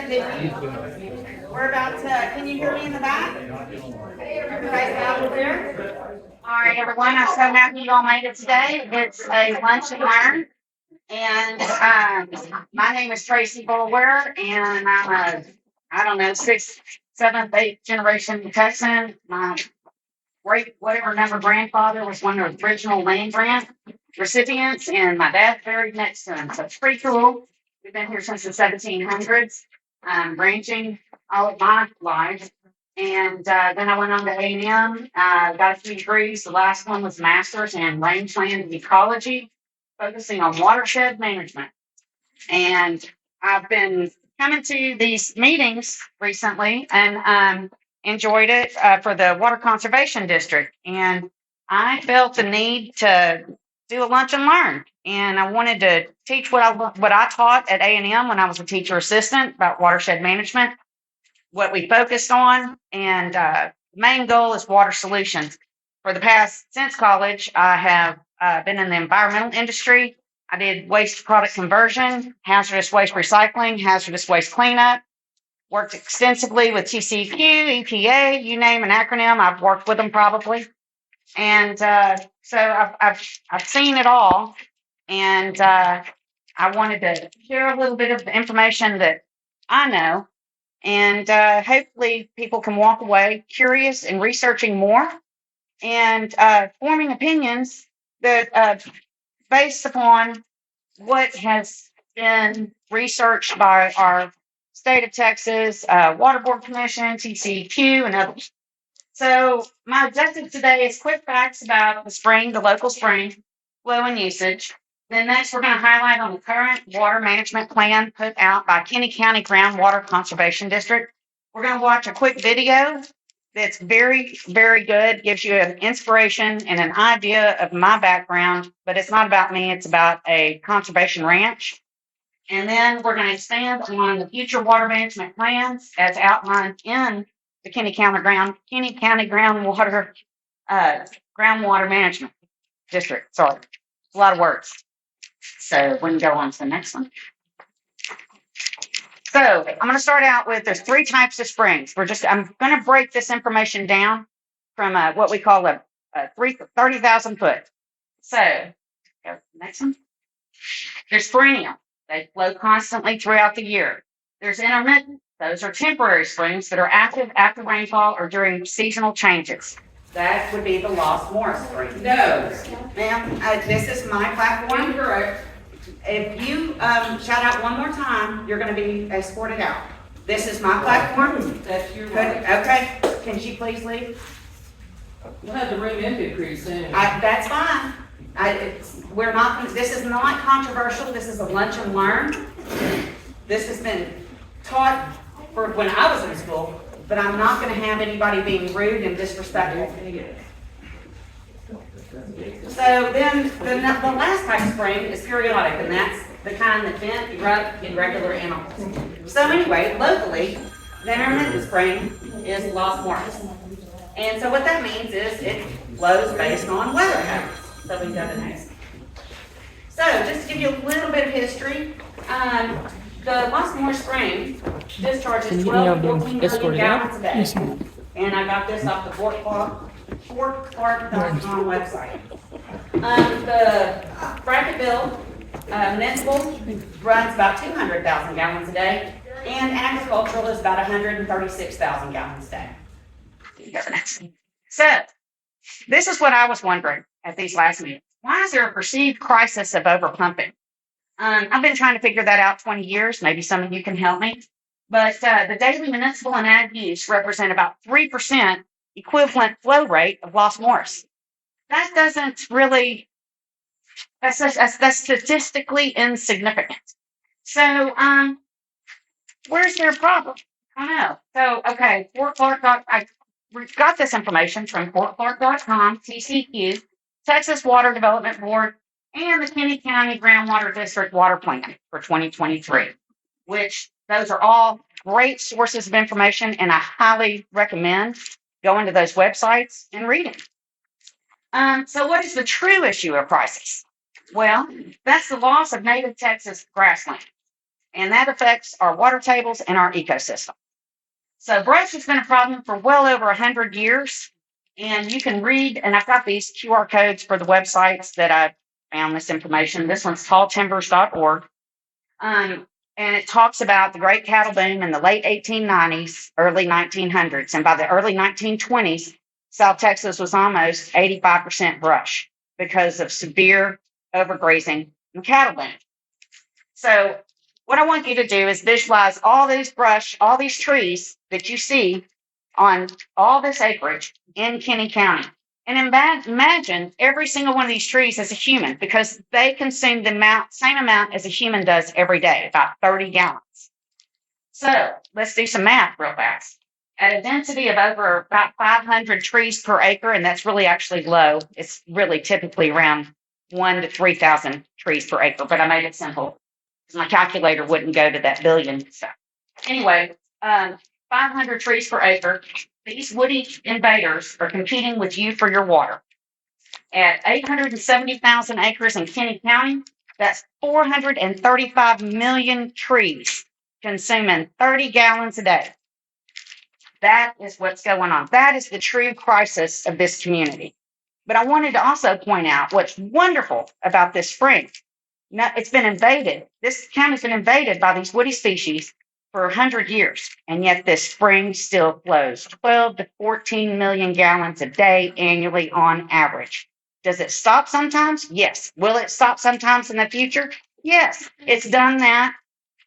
We're about to, can you hear me in the back? Everybody's loud and clear? All right, everyone, I'm so happy you all made it today. It's a lunch and learn. And my name is Tracy Boulware, and I'm I don't know, sixth, seventh, eighth generation Texan. My great whatever number grandfather was one of the original land grant recipients, and my dad's buried next to him. So it's pretty cool. We've been here since the 1700s, ranching all of my life. And then I went on to A&M, got a few degrees. The last one was master's in rangeland ecology, focusing on watershed management. And I've been coming to these meetings recently and enjoyed it for the Water Conservation District. And I felt the need to do a lunch and learn. And I wanted to teach what I taught at A&M when I was a teacher assistant about watershed management, what we focused on. And the main goal is water solutions. For the past, since college, I have been in the environmental industry. I did waste product conversion, hazardous waste recycling, hazardous waste cleanup, worked extensively with TCEQ, EPA, you name an acronym, I've worked with them probably. And so I've seen it all. And I wanted to share a little bit of the information that I know. And hopefully people can walk away curious and researching more and forming opinions that based upon what has been researched by our state of Texas, Water Board Commission, TCEQ, and others. So my objective today is quick facts about the spring, the local spring, flow and usage. Then next, we're going to highlight on the current water management plan put out by Kinney County Groundwater Conservation District. We're going to watch a quick video that's very, very good, gives you an inspiration and an idea of my background, but it's not about me, it's about a conservation ranch. And then we're going to expand on the future water management plans as outlined in the Kinney County Groundwater Management District. Sorry, a lot of words. So we can go on to the next one. So I'm going to start out with there's three types of springs. I'm going to break this information down from what we call a 30,000 foot. So go to the next one. There's perennial. They flow constantly throughout the year. There's intermittent. Those are temporary springs that are active after rainfall or during seasonal changes. That would be the Lost Moras Spring. No. Ma'am, this is my platform. Incorrect. If you shout out one more time, you're going to be escorted out. This is my platform. That's your Good. right. Okay. Can she please leave? We'll have the room empty pretty soon. That's fine. We're not. This is not controversial. This is a lunch and learn. This has been taught for when I was in school, but I'm not going to have anybody being rude and disrespectful. So then the last type of spring is periodic, and that's the kind that vent, erupt, irregular intervals. So anyway, locally, the intermittent spring is Lost Moras. And so what that means is it flows based on weather patterns. So we can go to the next. So just to give you a little bit of history, the Lost Moras Spring discharges 12 to 14 million gallons a day. And I got this off the FortClark.com website. The Brackettville municipal runs about 200,000 gallons a day, and agricultural is about 136,000 gallons a day. So, this is what I was wondering at these last meetings. Why is there a perceived crisis of overpumping? I've been trying to figure that out 20 years. Maybe some of you can help me. But the daily municipal and ag use represent about 3% equivalent flow rate of Lost Moras. That doesn't really, that's statistically insignificant. So, where's their problem? I don't know. So, okay, I got this information from FortClark.com, TCEQ, Texas Water Development Board, and the Kinney County Groundwater District Water Plan for 2023, which those are all great sources of information, and I highly recommend going to those websites and reading. So what is the true issue of crisis? Well, that's the loss of native Texas grassland. and that affects our water tables and our ecosystem. So brush has been a problem for well over 100 years. And you can read, and I've got these QR codes for the websites that I found this information. This one's talltimbers.org. And it talks about the great cattle boom in the late 1890s, early 1900s. And by the early 1920s, South Texas was almost 85% brush because of severe overgrazing and cattle boom. So what I want you to do is visualize all these brush, all these trees that you see on all this acreage in Kenny County. And imagine every single one of these trees as a human, because they consume the same amount as a human does every day, about 30 gallons. So let's do some math real fast. At a density of over about 500 trees per acre, and that's really actually low. It's really typically around 1 to 3,000 trees per acre, but I made it simple because my calculator wouldn't go to that billion. So anyway, 500 trees per acre. These woody invaders are competing with you for your water. At 870,000 acres in Kenny County, that's 435 million trees consuming 30 gallons a day. That is what's going on. That is the true crisis of this community. But I wanted to also point out what's wonderful about this spring. Now, it's been invaded. This county's been invaded by these woody species for 100 years, and yet this spring still flows 12 to 14 million gallons a day annually on average. Does it stop sometimes? Yes. Will it stop sometimes in the future? Yes. It's done that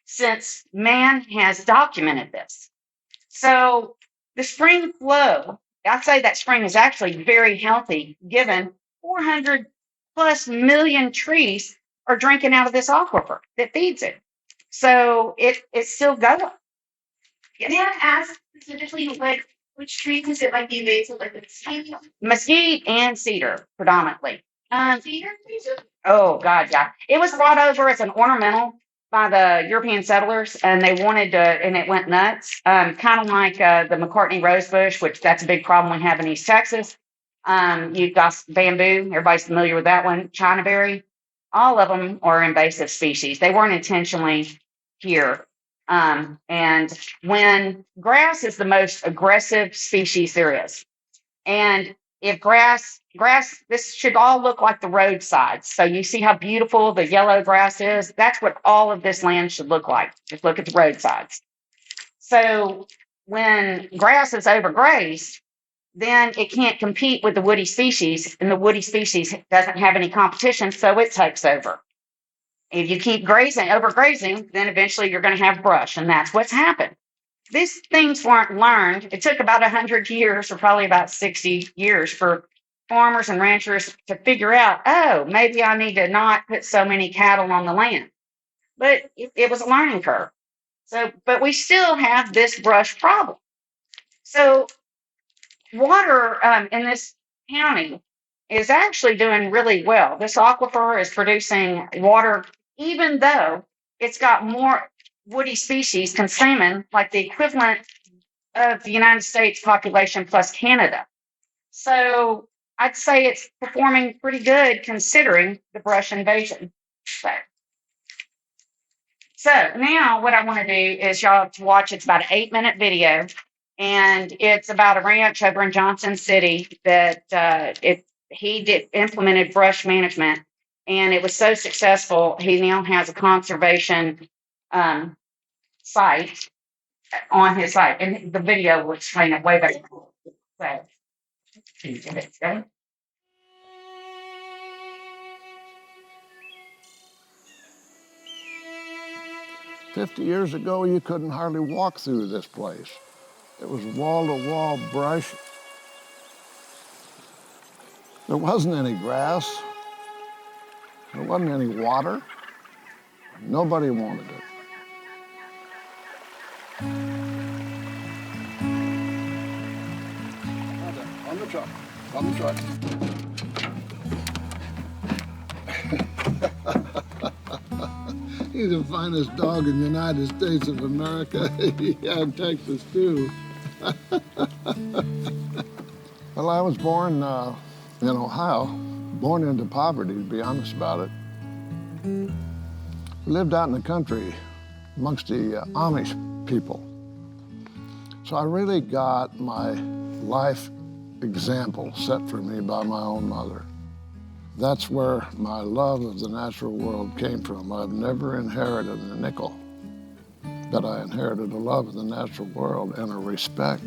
since man has documented this. So the spring flow, I'd say that spring is actually very healthy given 400 plus million trees are drinking out of this aquifer that feeds it. So it's still going. May I ask specifically, like, which trees is it, like the invasive, like the Mesquite and cedar predominantly. cedar? Oh God, yeah. It was brought over as an ornamental by the European settlers, and they wanted to, and it went nuts. Kind of like the McCartney rosebush, which that's a big problem we have in East Texas. You've got bamboo. Everybody's familiar with that one. China berry. All of them are invasive species. They weren't intentionally here. And when grass is the most aggressive species there is, and if grass, this should all look like the roadsides. So you see how beautiful the yellow grass is? That's what all of this land should look like. Just look at the roadsides. So when grass is overgrazed, then it can't compete with the woody species, and the woody species doesn't have any competition, so it takes over. If you keep overgrazing, then eventually you're going to have brush, and that's what's happened. These things weren't learned. It took about 100 years, or probably about 60 years, for farmers and ranchers to figure out, oh, maybe I need to not put so many cattle on the land. But it was a learning curve. So, but we still have this brush problem. So water in this county is actually doing really well. This aquifer is producing water, even though it's got more woody species consuming like the equivalent of the United States population plus Canada. So I'd say it's performing pretty good considering the brush invasion. So now what I want to do is y'all to watch, it's about an 8-minute video, and it's about a ranch over in Johnson City that he implemented brush management, and it was so successful. He now has a conservation site on his site, and the video will explain it way better. So, can you give it go? 50 years ago, you couldn't hardly walk through this place. It was wall-to-wall brush. There wasn't any grass. There wasn't any water. Nobody wanted it. On the truck. On the truck. He's the finest dog in the United States of America. Yeah, in Texas, too. Well, I was born in Ohio, born into poverty, to be honest about it. We lived out in the country amongst the Amish people. So I really got my life example set for me by my own mother. That's where my love of the natural world came from. I've never inherited a nickel, but I inherited a love of the natural world and a respect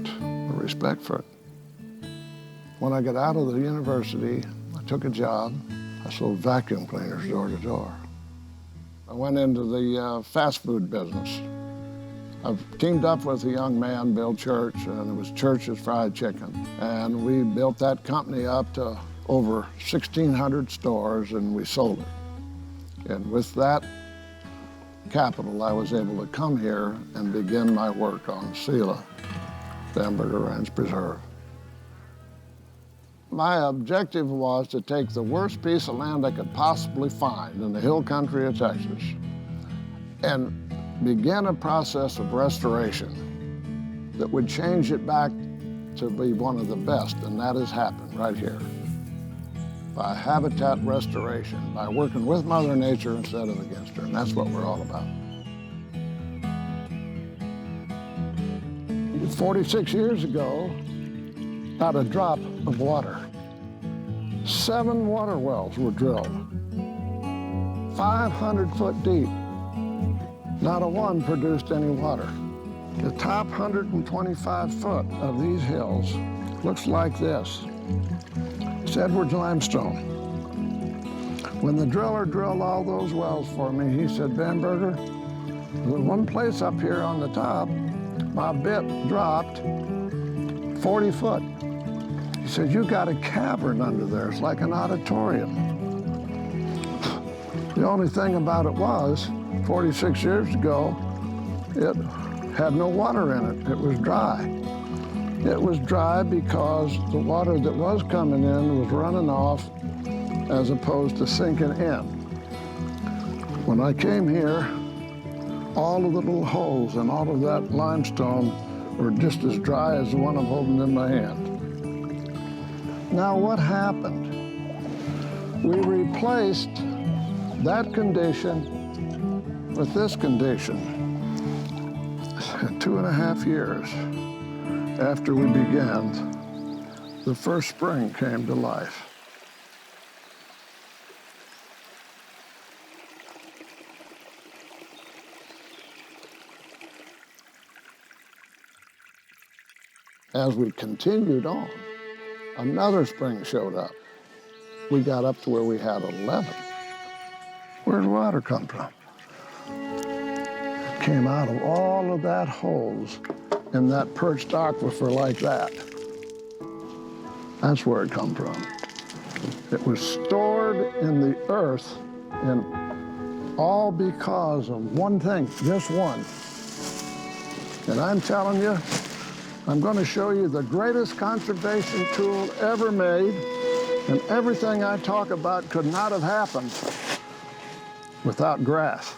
for it. When I got out of the university, I took a job. I sold vacuum cleaners door to door. I went into the fast food business. I've teamed up with a young man, Bill Church, and it was Church's Fried Chicken. And we built that company up to over 1,600 stores, and we sold it. And with that capital, I was able to come here and begin my work on Sela, Bamberger Ranch Preserve. My objective was to take the worst piece of land I could possibly find in the hill country of Texas and begin a process of restoration that would change it back to be one of the best, and that has happened right here. By habitat restoration, by working with Mother Nature instead of against her, and that's what we're all about. 46 years ago, not a drop of water. 7 water wells were drilled, 500 foot deep. Not a one produced any water. The top 125 foot of these hills looks like this. It's Edwards limestone. When the driller drilled all those wells for me, he said, Bamberger, there's one place up here on the top, my bit dropped 40 foot. He said, you got a cavern under there. It's like an auditorium. The only thing about it was, 46 years ago, it had no water in it. It was dry. It was dry because the water that was coming in was running off as opposed to sinking in. When I came here, all of the little holes and all of that limestone were just as dry as the one I'm holding in my hand. Now what happened? We replaced that condition with this condition 2.5 years after we began. The first spring came to life. As we continued on, another spring showed up. We got up to where we had 11. Where did water come from? It came out of all of that holes in that perched aquifer like that. That's where it come from. It was stored in the earth, and all because of one thing, just one. And I'm telling you, I'm going to show you the greatest conservation tool ever made, and everything I talk about could not have happened without grass.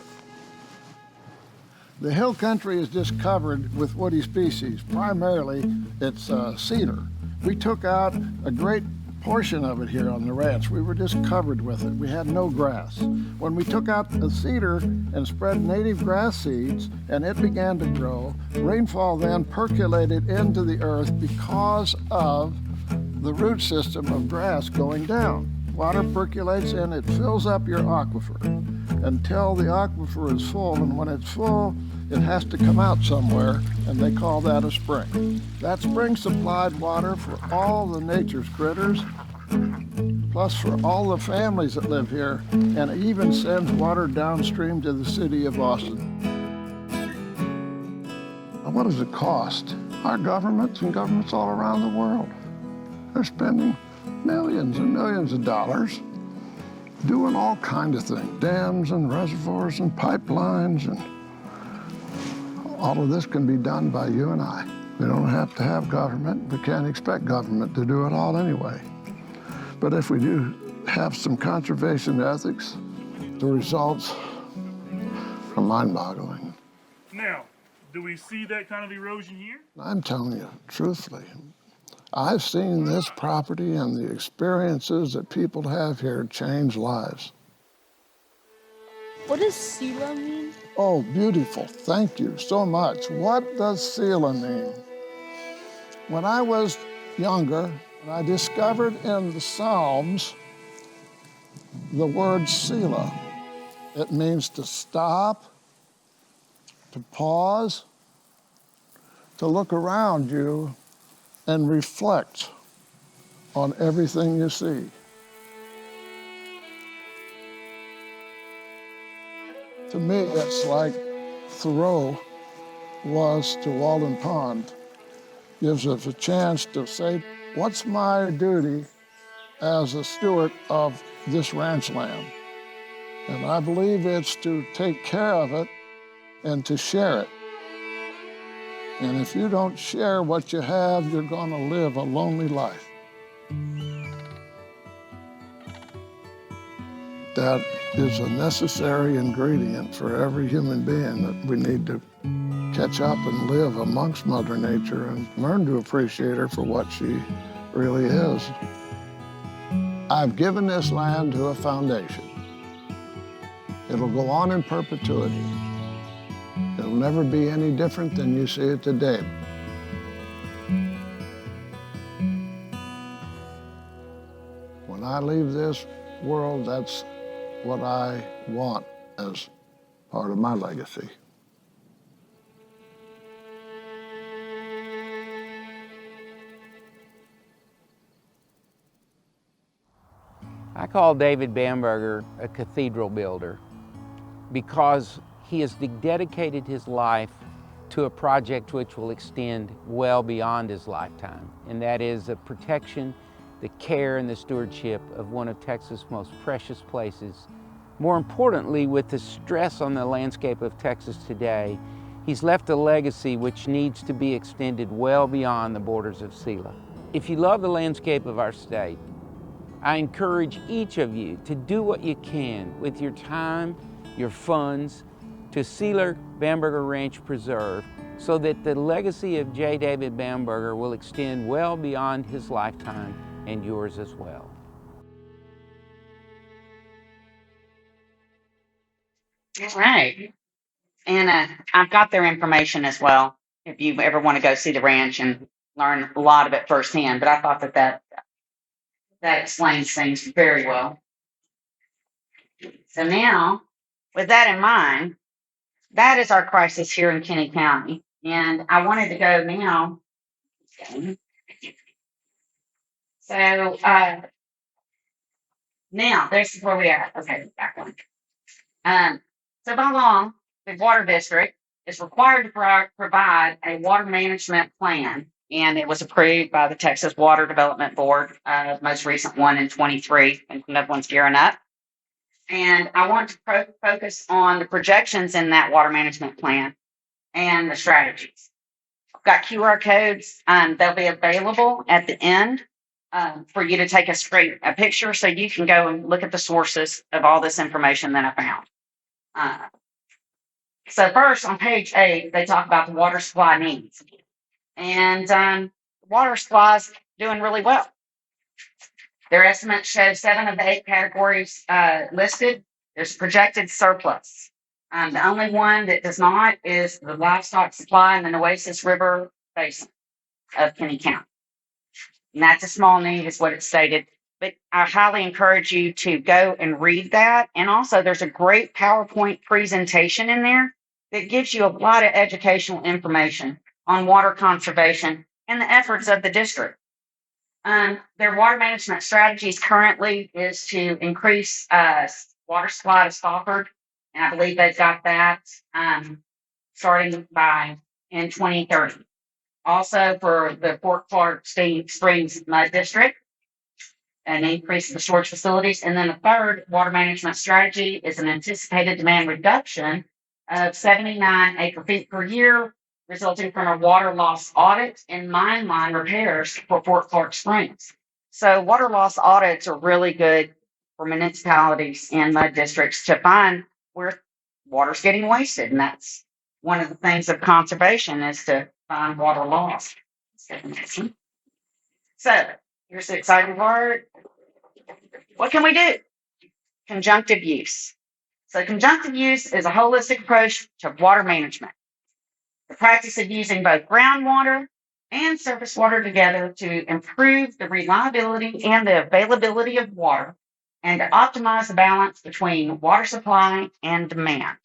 The hill country is just covered with woody species. Primarily, it's cedar. We took out a great portion of it here on the ranch. We were just covered with it. We had no grass. When we took out the cedar and spread native grass seeds and it began to grow, rainfall then percolated into the earth because of the root system of grass going down. Water percolates in, it fills up your aquifer until the aquifer is full, and when it's full, it has to come out somewhere, and they call that a spring. That spring supplied water for all the nature's critters, plus for all the families that live here, and it even sends water downstream to the city of Boston. Now, what does it cost? Our governments and governments all around the world, they're spending millions and millions of dollars doing all kinds of things, dams and reservoirs and pipelines, and all of this can be done by you and I. We don't have to have government. We can't expect government to do it all anyway. But if we do have some conservation ethics, the results are mind-boggling. Now, do we see that kind of erosion here? I'm telling you, truthfully, I've seen this property and the experiences that people have here change lives. What does Sela mean? Oh, beautiful. Thank you so much. What does Selah mean? When I was younger, I discovered in the Psalms the word Selah. It means to stop, to pause, to look around you and reflect on everything you see. To me, it's like Thoreau was to Walden Pond. Gives us a chance to say, what's my duty as a steward of this ranch land? And I believe it's to take care of it and to share it. And if you don't share what you have, you're going to live a lonely life. That is a necessary ingredient for every human being, that we need to catch up and live amongst Mother Nature and learn to appreciate her for what she really is. I've given this land to a foundation. It'll go on in perpetuity. It'll never be any different than you see it today. When I leave this world, that's what I want as part of my legacy. I call David Bamberger a cathedral builder because he has dedicated his life to a project which will extend well beyond his lifetime, and that is the protection, the care, and the stewardship of one of Texas' most precious places. More importantly, with the stress on the landscape of Texas today, he's left a legacy which needs to be extended well beyond the borders of Selah. If you love the landscape of our state, I encourage each of you to do what you can with your time, your funds, to Selah Bamberger Ranch Preserve, so that the legacy of J. David Bamberger will extend well beyond his lifetime and yours as well. All right. And I've got their information as well if you ever want to go see the ranch and learn a lot of it firsthand. But I thought that explains things very well. So now, with that in mind, that is our crisis here in Kenny County. And I wanted to go now. So now this is where we are. Okay, back one. So by law, the water district is required to provide a water management plan, and it was approved by the Texas Water Development Board, most recent one in 23, and another one's gearing up. And I want to focus on the projections in that water management plan and the strategies. I've got QR codes. They'll be available at the end for you to take a picture so you can go and look at the sources of all this information that I found. So first, on page 8, they talk about the water supply needs. And water supply is doing really well. Their estimates show 7 of the 8 categories listed. There's projected surplus. The only one that does not is the livestock supply in the Nueces River Basin of Kenny County. And that's a small need, is what it stated. But I highly encourage you to go and read that. And also, there's a great PowerPoint presentation in there that gives you a lot of educational information on water conservation and the efforts of the district. Their water management strategies currently is to increase water supply to Spofford, and I believe they've got that starting in 2030. Also, for the Fort Clark Springs Mud District, an increase in the storage facilities. And then the third water management strategy is an anticipated demand reduction of 79 acre-feet per year, resulting from a water loss audit and mine line repairs for Fort Clark Springs. So water loss audits are really good for municipalities and mud districts to find where water's getting wasted. And that's one of the things of conservation, is to find water loss. So here's the exciting part. What can we do? Conjunctive use. So conjunctive use is a holistic approach to water management. The practice of using both groundwater and surface water together to improve the reliability and the availability of water and to optimize the balance between water supply and demand.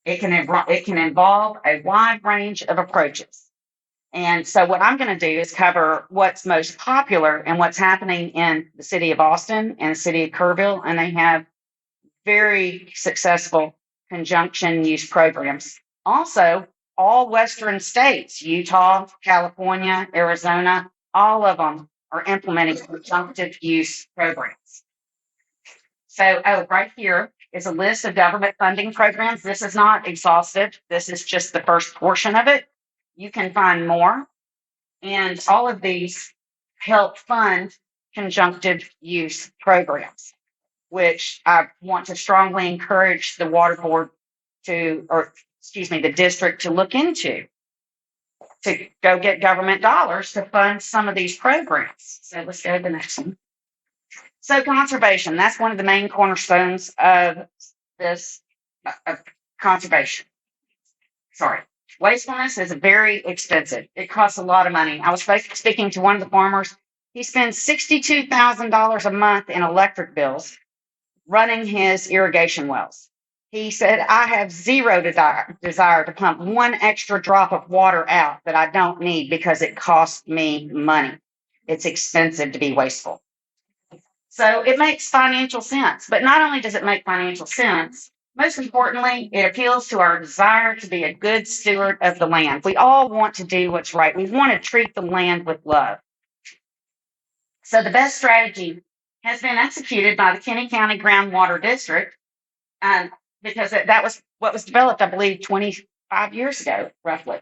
It can involve a wide range of approaches. And so what I'm going to do is cover what's most popular and what's happening in the city of Austin and the city of Kerrville, and they have very successful conjunction use programs. Also, all Western states, Utah, California, Arizona, all of them are implementing conjunctive use programs. So, right here is a list of government funding programs. This is not exhaustive. This is just the first portion of it. You can find more. And all of these help fund conjunctive use programs, which I want to strongly encourage the water board the district to look into, to go get government dollars to fund some of these programs. So let's go to the next one. So conservation, that's one of the main cornerstones of this conservation. Sorry. Wastefulness is very expensive. It costs a lot of money. I was speaking to one of the farmers. He spends $62,000 a month in electric bills running his irrigation wells. He said, I have zero desire to pump one extra drop of water out that I don't need because it costs me money. It's expensive to be wasteful. So it makes financial sense. But not only does it make financial sense, most importantly, it appeals to our desire to be a good steward of the land. We all want to do what's right. We want to treat the land with love. So the best strategy has been executed by the Kenny County Groundwater District, because that was what was developed, I believe, 25 years ago, roughly.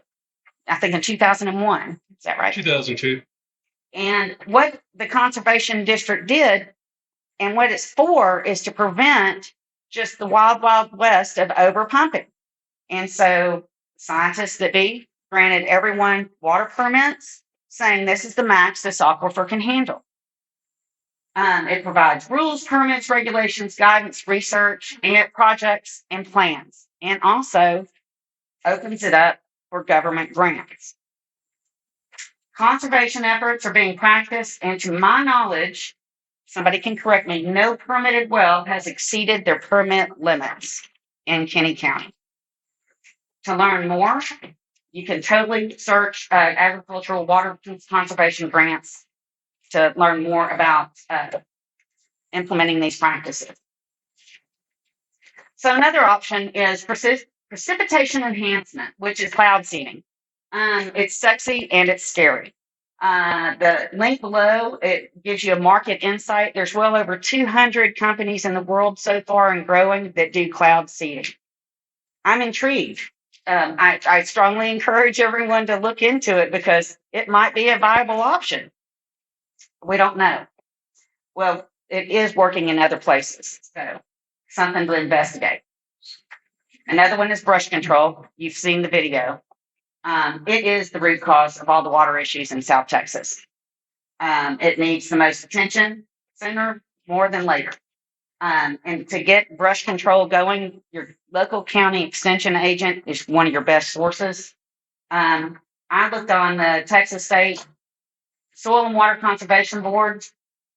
I think in 2001. Is that right? 2002. And what the Conservation District did and what it's for is to prevent just the wild, wild west of overpumping. And so scientists that be granted everyone water permits saying this is the max this aquifer can handle. It provides rules, permits, regulations, guidance, research, and projects and plans, and also opens it up for government grants. Conservation efforts are being practiced, and to my knowledge, somebody can correct me, no permitted well has exceeded their permit limits in Kenny County. To learn more, you can totally search agricultural water conservation grants to learn more about implementing these practices. So another option is precipitation enhancement, which is cloud seeding. It's sexy and it's scary. The link below, it gives you a market insight. There's well over 200 companies in the world so far and growing that do cloud seeding. I'm intrigued. I strongly encourage everyone to look into it because it might be a viable option. We don't know. Well, it is working in other places, so something to investigate. Another one is brush control. You've seen the video. It is the root cause of all the water issues in South Texas. It needs the most attention sooner more than later. And to get brush control going, your local county extension agent is one of your best sources. I looked on the Texas State Soil and Water Conservation Board,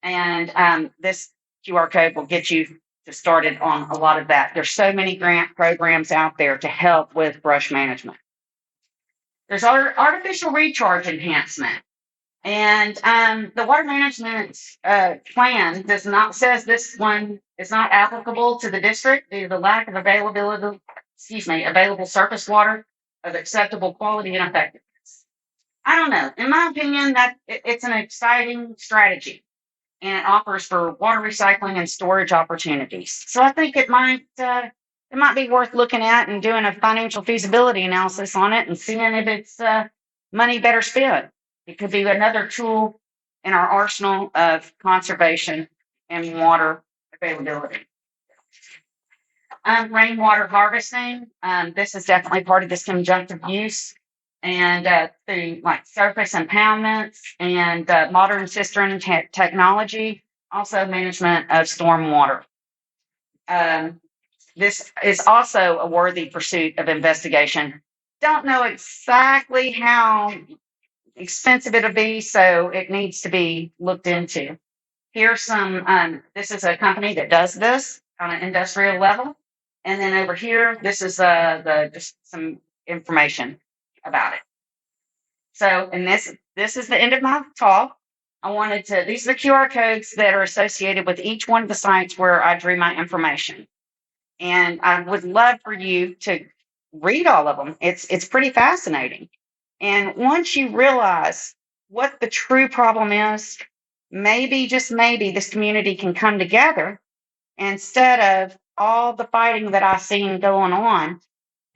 and this QR code will get you started on a lot of that. There's so many grant programs out there to help with brush management. There's artificial recharge enhancement. And the water management plan says this one is not applicable to the district due to the lack of available surface water of acceptable quality and effectiveness. I don't know. In my opinion, that it's an exciting strategy, and it offers for water recycling and storage opportunities. So I think it might be worth looking at and doing a financial feasibility analysis on it and seeing if it's money better spent. It could be another tool in our arsenal of conservation and water availability. Rainwater harvesting. This is definitely part of this conjunctive use. And through like surface impoundments and modern cistern technology, also management of storm water. this is also a worthy pursuit of investigation. Don't know exactly how expensive it'll be, so it needs to be looked into. Here's some, this is a company that does this on an industrial level. And then over here, this is just some information about it. So, and this is the end of my talk. These are the QR codes that are associated with each one of the sites where I drew my information. And I would love for you to read all of them. It's pretty fascinating. And once you realize what the true problem is, maybe, just maybe, this community can come together instead of all the fighting that I've seen going on.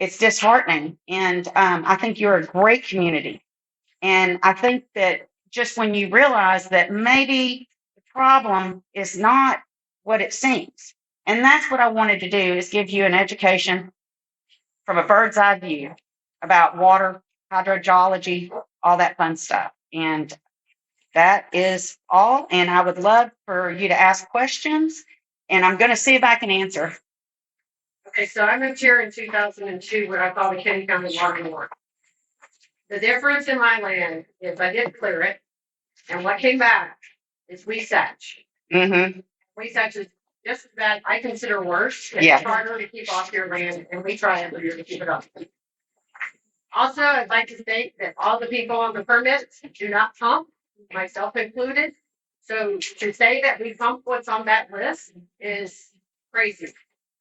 It's disheartening. And I think you're a great community. And I think that just when you realize that maybe the problem is not what it seems. And that's what I wanted to do, is give you an education from a bird's eye view about water, hydrogeology, all that fun stuff. And that is all. And I would love for you to ask questions. And I'm going to see if I can answer. Okay, so I moved here in 2002 when I thought McKinney County water more. The difference in my land is I did clear it, and what came back is weesatch. Mm-hmm. Weesatch is just as bad, I consider worse. Yeah. It's harder to keep off your land, and we try every year to keep it up. Also, I'd like to state that all the people on the permits do not pump, myself included. So to say that we pump what's on that list is crazy.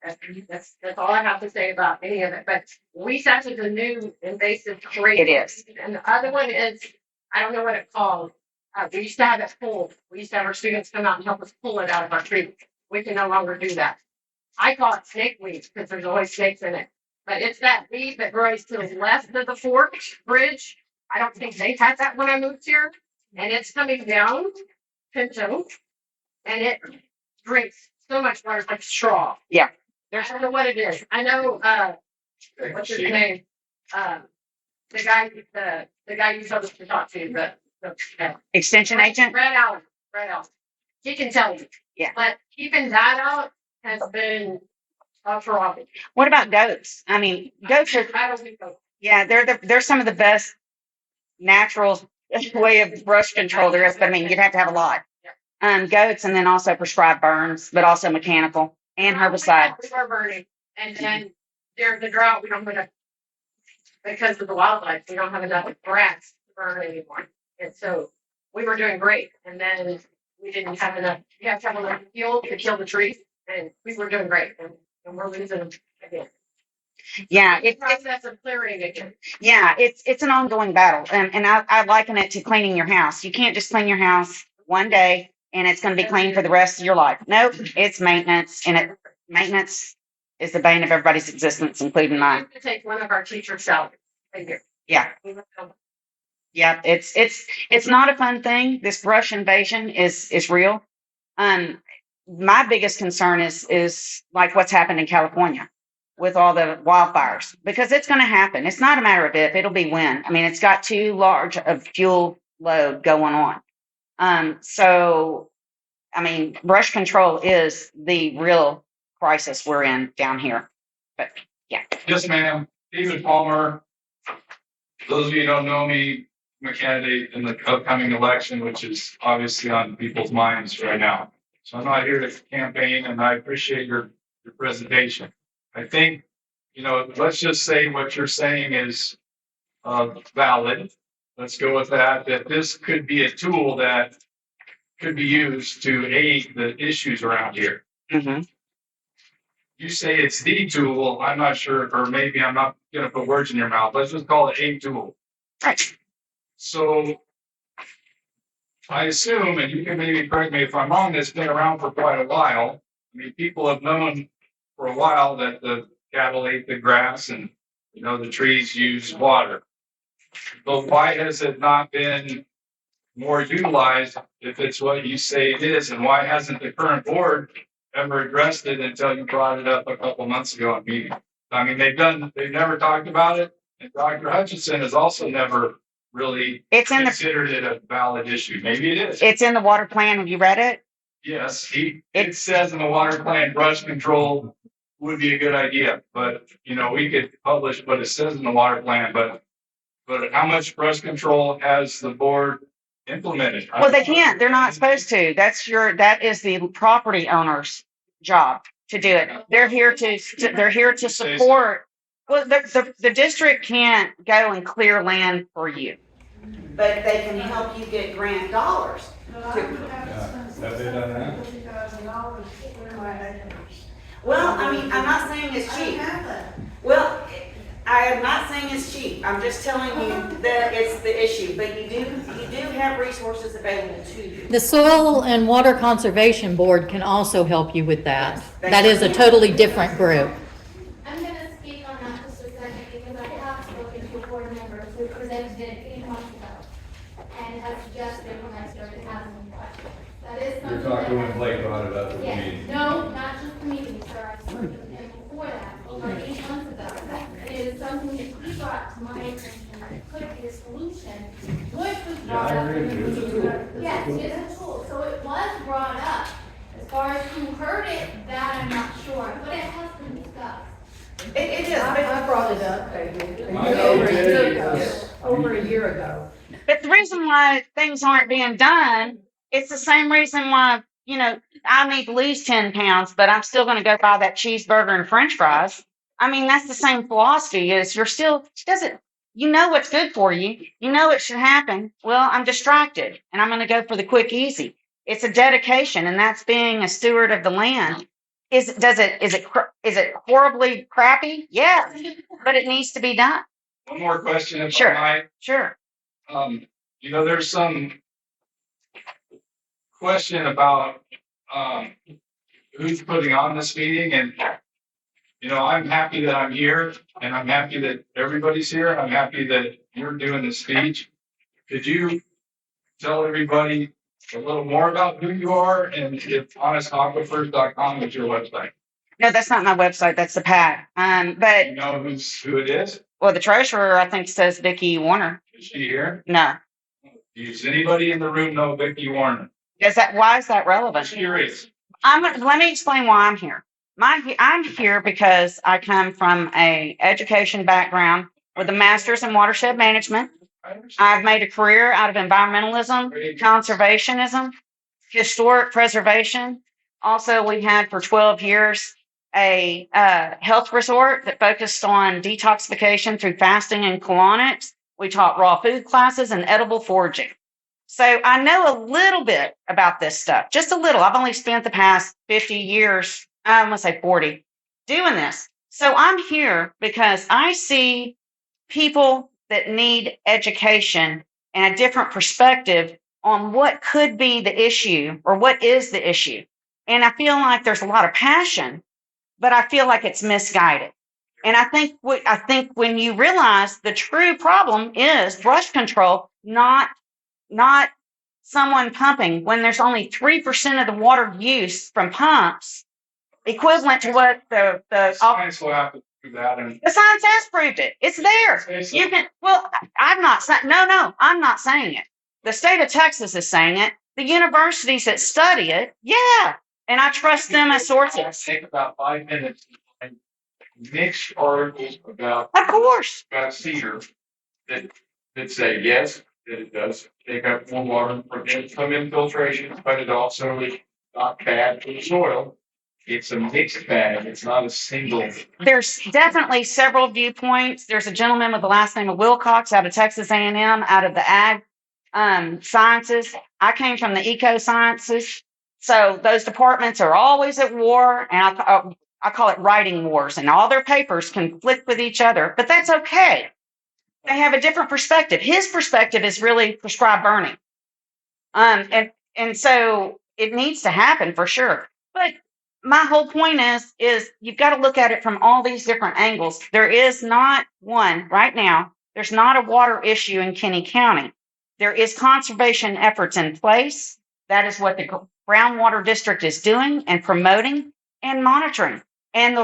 That's all I have to say about any of it. But weesatch is a new invasive trait. It is. And the other one is, I don't know what it's called. We used to have it pulled. We used to have our students come out and help us pull it out of our trees. We can no longer do that. I call it snake weed because there's always snakes in it. But it's that weed that grows to the left of the Fort Bridge. I don't think they had that when I moved here. And it's coming down Pinto. And it drinks so much water, it's like straw. Yeah. I don't know what it is. I know, what's his name? The guy you told us to talk to, the Extension agent? Red Allen. He can tell you. Yeah. But keeping that out has been a problem. What about goats? I mean, goats are, I don't think so. yeah, they're some of the best natural way of brush control there is, but I mean, you'd have to have a lot. Goats, and then also prescribed burns, but also mechanical and herbicide. We were burning. And then during the drought, we don't have enough, because of the wildlife, we don't have enough grass to burn anymore. And so we were doing great. And then we didn't have enough, you have to have enough fuel to kill the trees. And we were doing great. And we're losing them again. Yeah, It's a process of clearing again. yeah, it's an ongoing battle. And I liken it to cleaning your house. You can't just clean your house one day and it's going to be clean for the rest of your life. Nope, it's maintenance, and maintenance is the bane of everybody's existence, including We mine. have to take one of our teachers' salaries a year. Yeah, yeah, it's not a fun thing. This brush invasion is real. My biggest concern is like what's happened in California with all the wildfires, because it's going to happen. It's not a matter of if, it'll be when. I mean, it's got too large a fuel load going on. So, I mean, brush control is the real crisis we're in down here. But yeah. Yes, ma'am. David Palmer. Those of you who don't know me, I'm a candidate in the upcoming election, which is obviously on people's minds right now. So I'm not here to campaign, and I appreciate your presentation. I think, let's just say what you're saying is valid. Let's go with that this could be a tool that could be used to aid the issues around here. Mm-hmm. You say it's the tool. I'm not sure, or maybe I'm not going to put words in your mouth. Let's just call it a tool. Right. So I assume, and you can maybe correct me if I'm wrong, it's been around for quite a while. I mean, people have known for a while that the cattle ate the grass and, the trees use water. But why has it not been more utilized if it's what you say it is? And why hasn't the current board ever addressed it until you brought it up a couple months ago in meeting? I mean, they've never talked about it. And Dr. Hutchinson has also never really considered it a valid issue. Maybe it is. It's in the water plan. Have you read it? Yes, it says in the water plan, brush control would be a good idea, but, you know, we could publish what it says in the water plan, but how much brush control has the board implemented? Well, they can't. They're not supposed to. That is the property owner's job to do it. They're here to support. Well, the district can't go and clear land for you, but they can help you get grant dollars. Have they done that? Well, I mean, I'm not saying it's cheap. Well, I am not saying it's cheap. I'm just telling you that it's the issue, but you do have resources available to you. The Soil and Water Conservation Board can also help you with that. Yes, That is a totally different group. I'm gonna speak on that just a second because I have spoken to board members who presented it 8 months ago and have suggested when I started asking questions. That is something. You're talking when Blake brought it up at the Yes, meeting. no, not just the meeting, sir, I've spoken to him before that, over 8 months ago. It is something that he brought to my attention that could be a solution, which was brought up in the meeting. Yes, it's a tool, so it was brought up. As far as who heard it, that I'm not sure, but it has been discussed. It is, I brought it up, maybe, My over a year opinion ago, is- over a year ago. but the reason why things aren't being done, it's the same reason why, you know, I need to lose 10 pounds, but I'm still going to go buy that cheeseburger and french fries. I mean, that's the same philosophy is you know what's good for you. You know it should happen. Well, I'm distracted and I'm going to go for the quick, easy. It's a dedication, and that's being a steward of the land. Is it horribly crappy? Yeah, but it needs to be done. One more question, if Sure. I might. Sure. You know, there's some question about, who's putting on this meeting, and, you know, I'm happy that I'm here, and I'm happy that everybody's here. I'm happy that you're doing this speech. Could you tell everybody a little more about who you are, and if honestaquifers.com is your website? No, that's not my website. That's the PAC. But You know who it is? well, the treasurer I think says Vicki Warner. Is she here? No. Does anybody in the room know Vicki Warner? Why is that relevant? She is. Let me explain why I'm here. I'm here because I come from a education background with a master's in watershed management. I've made a career out of environmentalism, conservationism, historic preservation. Also, we had for 12 years a health resort that focused on detoxification through fasting and colonics. We taught raw food classes and edible foraging. So I know a little bit about this stuff, just a little. I've only spent the past 50 years, I'm going to say 40, doing this. So I'm here because I see people that need education and a different perspective on what could be the issue or what is the issue. And I feel like there's a lot of passion, but I feel like it's misguided. And I think when you realize the true problem is brush control, not someone pumping, when there's only 3% of the water use from pumps, equivalent to what the Science will have to do that, and the science has proved it. It's there. You can. Well, I'm not saying. No, I'm not saying it. The state of Texas is saying it. The universities that study it, yeah, and I trust them as sources. take about 5 minutes and mix articles about Of course. cedar that say yes, that it does take up more water from some infiltration, but it also is not bad for the soil. It's a mixed bag. It's not a single. There's definitely several viewpoints. There's a gentleman with the last name of Wilcox out of Texas A&M, out of the ag sciences. I came from the eco sciences. So those departments are always at war, and I call it writing wars, and all their papers conflict with each other, but that's okay. They have a different perspective. His perspective is really prescribed burning. And so it needs to happen for sure. But my whole point is you've got to look at it from all these different angles. There is not one right now. There's not a water issue in Kenny County. There is conservation efforts in place. That is what the groundwater district is doing and promoting and monitoring. And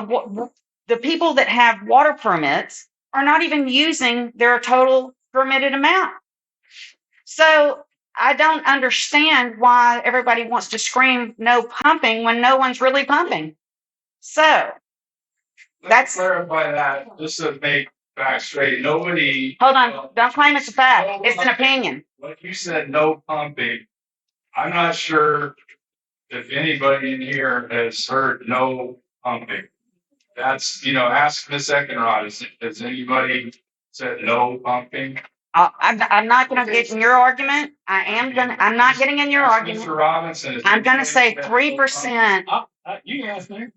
the people that have water permits are not even using their total permitted amount. So I don't understand why everybody wants to scream no pumping when no one's really pumping. So That's, Clarify that, just to make facts straight, nobody. hold on, don't claim it's a fact. It's an opinion. Like you said, no pumping. I'm not sure if anybody in here has heard no pumping. That's, ask Miss Eckenrod, has anybody said no pumping? I'm not gonna get in your argument. I'm not getting in your Ask argument. Mr. Robinson. has I'm gonna anybody say said no 3%. You can ask me.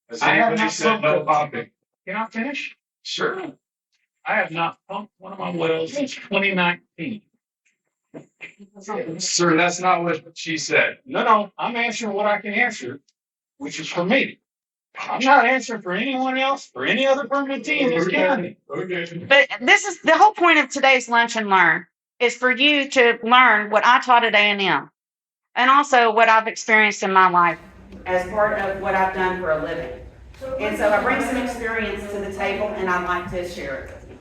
Has I have anybody not said no pumped pumping? Can I finish? Sure. I have not pumped one of my wells since 2019. Sir, that's not what she said. No, I'm answering what I can answer, which is for me. I'm not answering for anyone else or any other permittee in this county. Okay. But this is the whole point of today's Lunch and Learn is for you to learn what I taught at A&M and also what I've experienced in my life as part of what I've done for a living. And so I bring some experience to the table and I'd like to share it with you.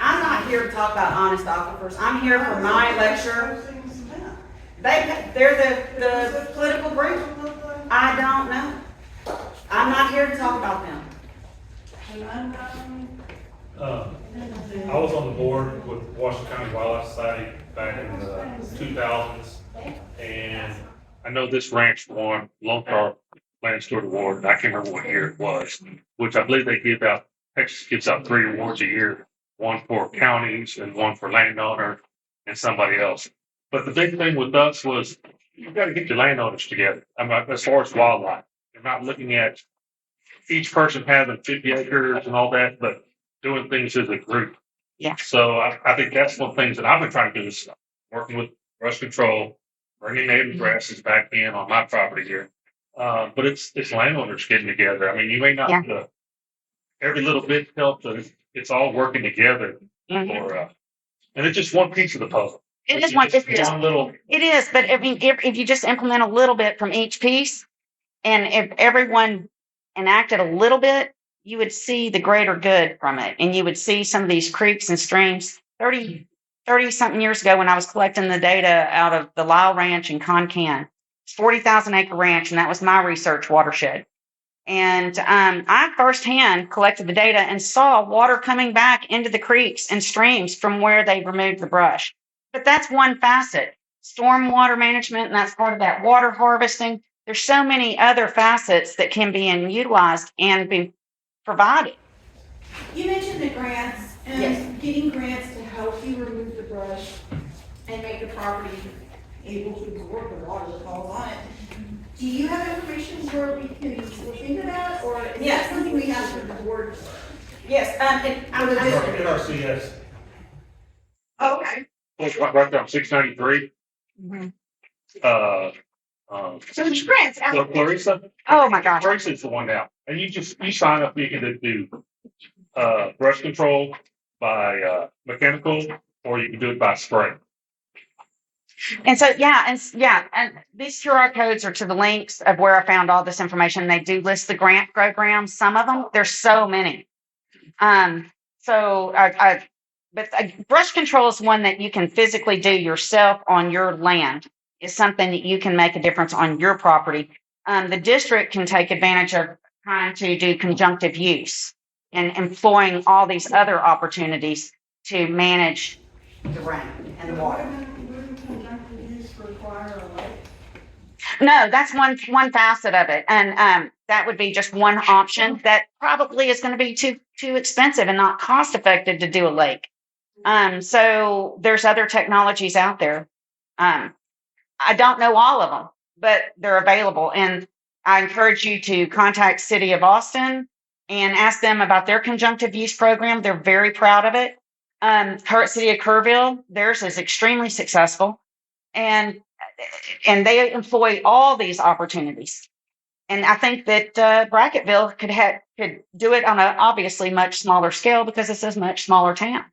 I'm not here to talk about honest aquifers. I'm here for my lecture. They're the political group. I don't know. I'm not here to talk about them. I was on the board with Washington County Wildlife Society back in the 2000s, and I know this ranch won Lone Star Land Steward Award. I can't remember what year it was, which I believe Texas gives out 3 awards a year, one for counties and one for landowner and somebody else. But the big thing with us was you got to get your landowners together. I mean, as far as wildlife, you're not looking at each person having 50 acres and all that, but doing things as a group. Yeah. So I think that's one of the things that I've been trying to do is working with brush control, bringing native grasses back in on my property here. But it's landowners getting together. I mean, you may not, every little bit helps, but it's all working together for, and it's just one piece of the puzzle. It is one little. It is, but if you just implement a little bit from each piece, and if everyone enacted a little bit, you would see the greater good from it, and you would see some of these creeks and streams. 30 something years ago, when I was collecting the data out of the Lyle Ranch in Concan, it's 40,000 acre ranch, and that was my research watershed. And I firsthand collected the data and saw water coming back into the creeks and streams from where they removed the brush. But that's one facet. Stormwater management, and that's part of that water harvesting. There's so many other facets that can be utilized and be provided. You mentioned the grants and Yes. getting grants to help you remove the brush and make the property able to absorb the water that falls on it. Do you have information where we can look into that, or is Yes. that something we have to the board? Yes, NRCS. Oh, okay. Right there on 693. So there's grants out there. Clarissa. Oh my gosh. Clarissa's the one now, and you sign up. You can do brush control by mechanical, or you can do it by spray. And so, and these QR codes are to the links of where I found all this information. They do list the grant programs. Some of them, there's so many. But brush control is one that you can physically do yourself on your land. Is something that you can make a difference on your property. The district can take advantage of trying to do conjunctive use and employing all these other opportunities to manage the rain and the water. No, that's one facet of it, and that would be just one option that probably is going to be too expensive and not cost effective to do a lake. So there's other technologies out there. I don't know all of them, but they're available, and I encourage you to contact City of Austin and ask them about their conjunctive use program. They're very proud of it. City of Kerrville, theirs is extremely successful, and they employ all these opportunities. And I think that Bracketville could do it on a obviously much smaller scale because it's a much smaller town.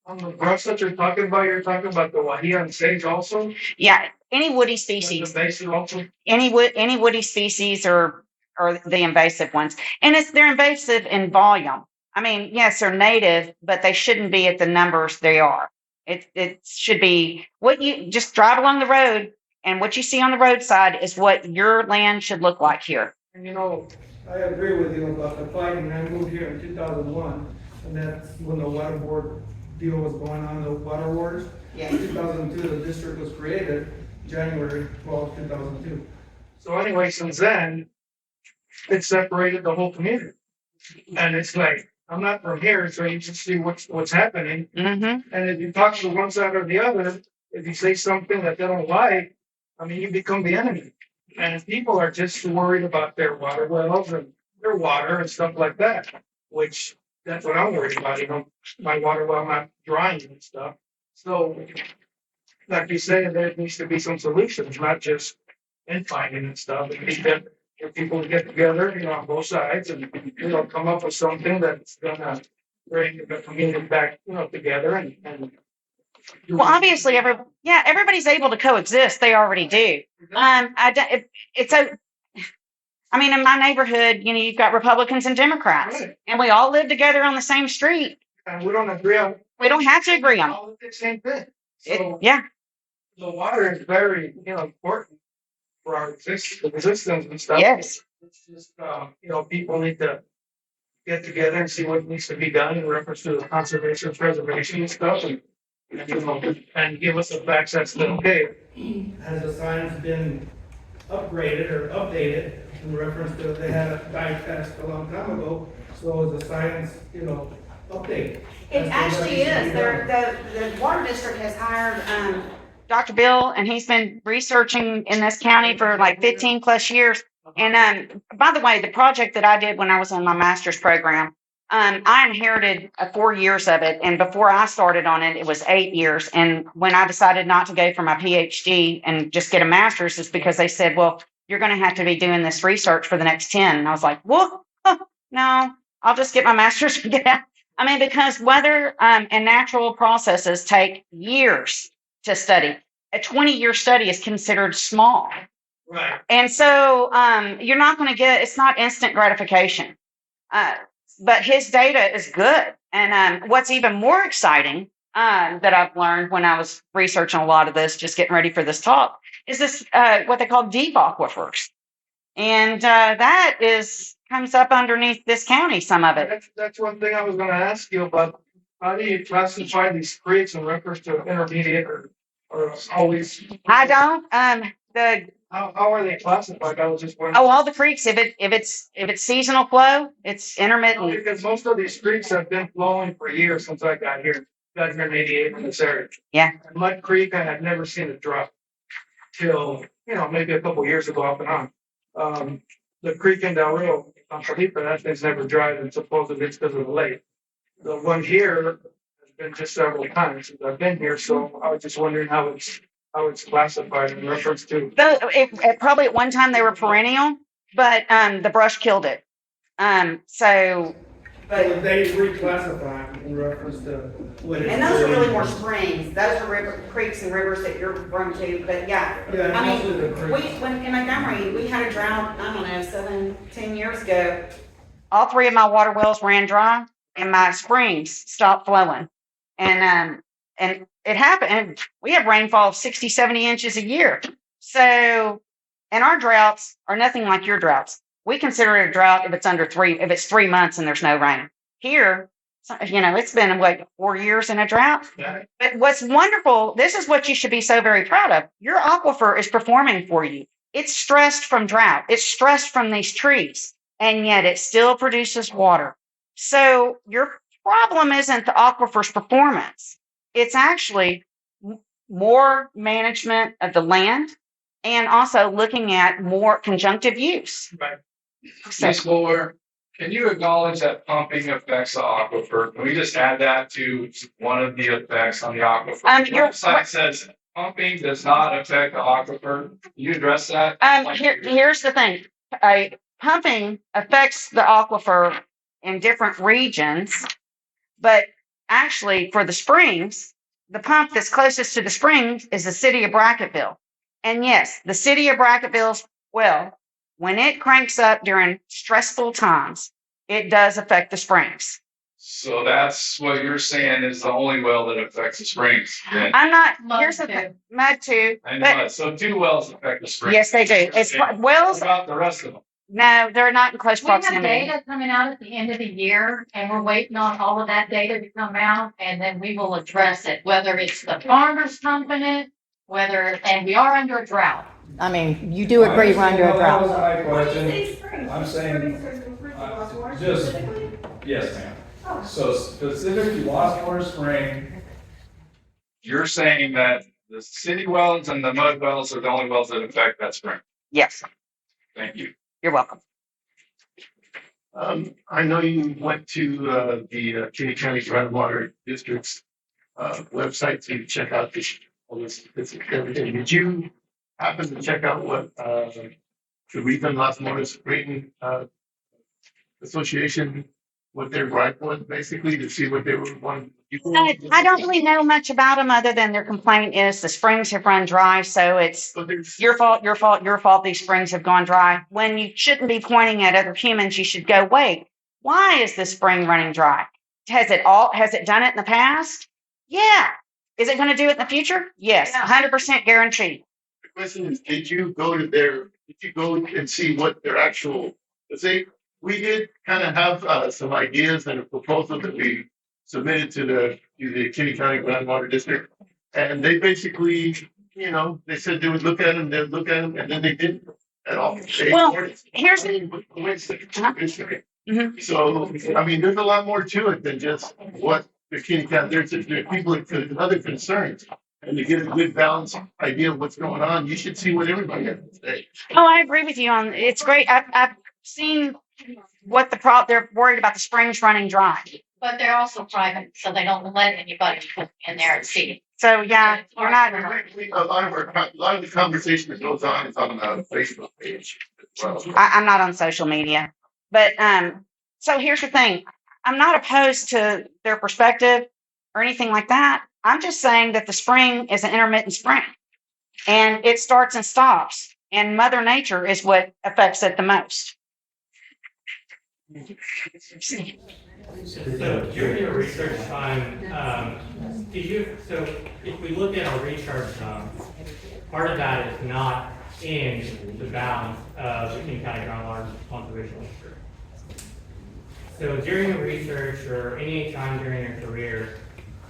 On the brush that you're talking about the Wahian sage also? Yeah, any woody species. Invasive also? Any woody species are the invasive ones, and they're invasive in volume. I mean, yes, they're native, but they shouldn't be at the numbers they are. It should be what you just drive along the road And what you see on the roadside is what your land should look like here. And I agree with you about the fighting. I moved here in 2001, and that's when the water board deal was going on, the water wars. Yeah. In 2002, the district was created, January 12, 2002. So anyway, since then, it separated the whole community. And it's like, I'm not from here, so you just see what's happening. Mm-hmm. And if you talk to one side or the other, if you say something that they don't like, I mean, you become the enemy. And people are just worried about their water wells and their water and stuff like that, which that's what I'm worried about, my water well not drying and stuff. So, like you say, there needs to be some solutions, not just infighting and stuff. It needs to get people to get together, on both sides and, come up with something that's gonna bring the community back, together and. Well, obviously, everybody's able to coexist. They already do. I mean, in my neighborhood, you've got Republicans and Democrats, Right. and we all live together on the same street. And we don't agree on. We don't have to agree on it. all the same thing. So Yeah. the water is very, important for our existence and stuff. Yes. It's just, people need to get together and see what needs to be done in reference to the conservation, preservation and stuff, and give us the facts that's okay. Has the science been upgraded or updated in reference to, they had a dye test a long time ago, so is the science, updated? It actually is. The water district has hired Dr. Bill, and he's been researching in this county for like 15 plus years. And by the way, the project that I did when I was in my master's program, I inherited 4 years of it. And before I started on it, it was 8 years. And when I decided not to go for my PhD and just get a master's, is because they said, well, you're going to have to be doing this research for the next 10. And I was like, well, no, I'll just get my master's and get out. I mean, because weather and natural processes take years to study. A 20-year study is considered small. Right. And so you're not going to it's not instant gratification. But his data is good. And what's even more exciting that I've learned when I was researching a lot of this, just getting ready for this talk, is this what they call deep aquifers. And that comes up underneath this county, some of it. That's one thing I was going to ask you about. How do you classify these creeks in reference to intermediate or always? I don't. How are they classified? I was just wondering. Oh, all the creeks. If it's seasonal flow, it's intermittent. Because most of these creeks have been flowing for years since I got here. Got intermediate in this area. Yeah. And Mud Creek, I had never seen it drop till maybe a couple years ago off and on. The creek in Del Rio, on Felipe, that thing's never dried, and supposedly it's because of the lake. The one here has been just several times since I've been here, so I was just wondering how it's classified in reference to. Probably at one time they were perennial, but the brush killed it. But they reclassify in reference to what it's. And those are really more springs. Those are creeks and rivers that you're referring to. But yeah, I mean, when in Montgomery, we had a drought, I don't know, 7-10 years ago. All 3 of my water wells ran dry and my springs stopped flowing. And it happened. And we have rainfall of 60-70 inches a year. So, and our droughts are nothing like your droughts. We consider it a drought if it's 3 months and there's no rain. Here, it's been 4 years in a drought. Yeah. But what's wonderful, this is what you should be so very proud of. Your aquifer is performing for you. It's stressed from drought. It's stressed from these trees, and yet it still produces water. So your problem isn't the aquifer's performance. It's actually more management of the land and also looking at more conjunctive use. Right. Ms. Boulware, can you acknowledge that pumping affects the aquifer? Can we just add that to one of the effects on the aquifer? Your website says pumping does not affect the aquifer. Can you address that? Here's the thing. Pumping affects the aquifer in different regions, but actually for the springs, the pump that's closest to the springs is the city of Brackettville. And yes, the city of Brackettville's well, when it cranks up during stressful times, it does affect the springs. So that's what you're saying is the only well that affects the springs. then? I'm not, here's the thing, mud too. I but- know, so 2 wells affect the springs. Yes, they do. It's Okay. wells, What about the rest of them? no, they're not in close We have proximity. data coming out at the end of the year, and we're waiting on all of that data to come out, and then we will address it, whether it's the farmer's company, and we are under a drought. I mean, you do agree we're under a That was drought. my What do you question. say springs? I'm saying, Springs are free for lost water just- specifically? Yes, ma'am. So specific to Lost Water Spring, You're saying that the city wells and the mud wells are the only wells that affect that spring. Yes, Thank you. you're welcome. I know you went to the Kinney County Groundwater District's website to check out all this statistics and everything. Did you happen to check out what the Region Las Moras Spring Association, what their gripe was basically, to see what they were wanting? I don't really know much about them other than their complaint is the springs have run dry, so it's your fault, your fault, your fault. These springs have gone dry. When you shouldn't be pointing at other humans, you should go, wait, why is this spring running dry? Has it done it in the past? Yeah. Is it going to do it in the future? Yes, 100% guaranteed. The question is, did you go and see what their actual, we did kind of have some ideas and a proposal that we submitted to the Kinney County Groundwater District. And they basically, they said they would look at them, and then they didn't at all. Here's So, I mean, there's a lot more to it than just what the Kinney County, there's people with other concerns. And to get a good balanced idea of what's going on, you should see what everybody has to say. Oh, I agree with you on, it's great. I've seen what they're worried about the springs running dry. But they're also private, so they don't let anybody in there and see. So yeah, you're not. A lot of the conversation that goes on is on the Facebook page as well. I'm not on social media, but so here's the thing. I'm not opposed to their perspective or anything like that. I'm just saying that the spring is an intermittent spring, and it starts and stops, and Mother Nature is what affects it the most. So during your research time, so if we look at our recharge zone, part of that is not in the bounds of the King County Groundwater Conservation District. So during your research or any time during your career,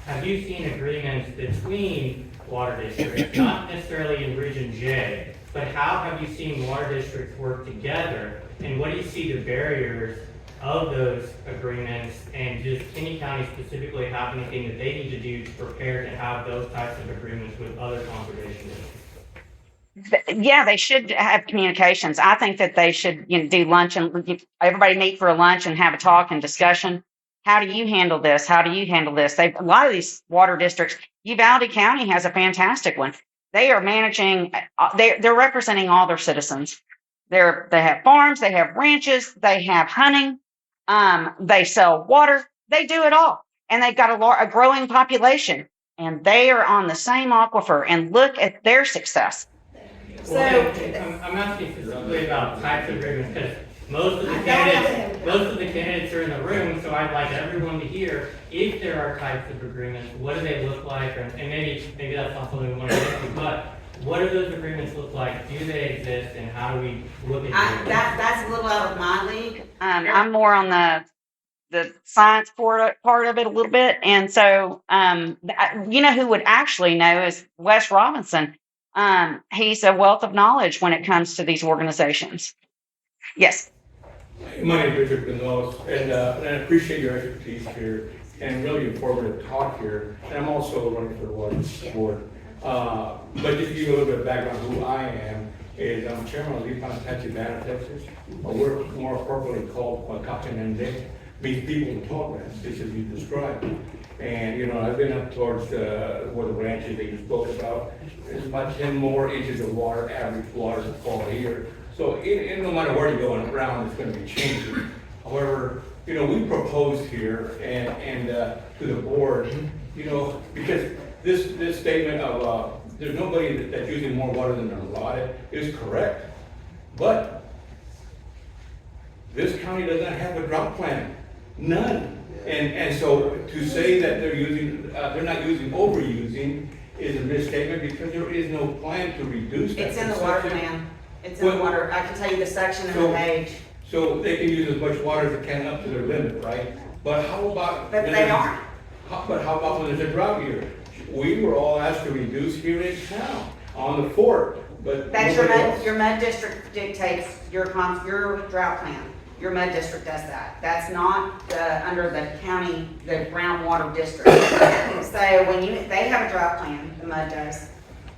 have you seen agreements between water districts, not necessarily in Region J, but how have you seen water districts work together? And what do you see the barriers of those agreements, and does Kinney County specifically have anything that they need to do to prepare to have those types of agreements with other conservation districts? Yeah, they should have communications. I think that they should, do lunch and everybody meet for a lunch and have a talk and discussion. How do you handle this? How do you handle this? A lot of these water districts, Uvalde County has a fantastic one. They are managing, they're representing all their citizens. They have farms, they have ranches, they have hunting. They sell water, they do it all. And they've got a growing population, and they are on the same aquifer, and look at their success. So I'm asking specifically about types of agreements, because most of the candidates are in the room, so I'd like everyone to hear if there are types of agreements, what do they look like, and maybe that's not something we want to get to, but what do those agreements look like? Do they exist, and how do we look at them? That's a little out of my league. I'm more on the science part of it a little bit, and so who would actually know is Wes Robinson. He's a wealth of knowledge when it comes to these organizations. Yes. My name is Richard Gonzalez, and I appreciate your expertise here and really informative talk here. And I'm also running for the water board. But just to give you a little bit of background who I am, is I'm chairman of the Tachibana, Texas. We're more appropriately called Quacacanende, means people in tall grass, just as you described. And I've been up towards where the ranches that you spoke about. There's about 10 more inches of water, average water fall here. So no matter where you go around, it's going to be changing. However, we proposed here and to the board, because this statement of there's nobody that's using more water than they're allotted is correct. But this county doesn't have a drought plan. None. And so to say that they're using, they're not overusing is a misstatement because there is no plan to reduce that. It's in the water consumption. plan. It's in the water. I can tell you the section and the page. So they can use as much water as they can up to their limit, right? But how about? But they aren't. But how about when there's a drought year? We were all asked to reduce here in town on the fort, but. That's nobody else. your mud district dictates your drought plan. Your mud district does that. That's not under the county, the groundwater district. So when they have a drought plan, the mud does,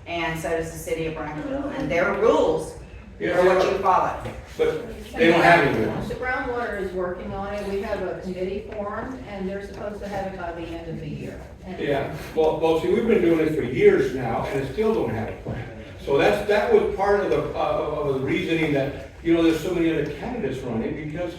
and so does the city of Brownville, and their rules are what you follow. But they don't have any rules. The groundwater is working on it. We have a committee formed, and they're supposed to have it by the end of the year. Yeah, well, see, we've been doing this for years now, and it still don't have a plan. So that was part of the reasoning that, there's so many other candidates running because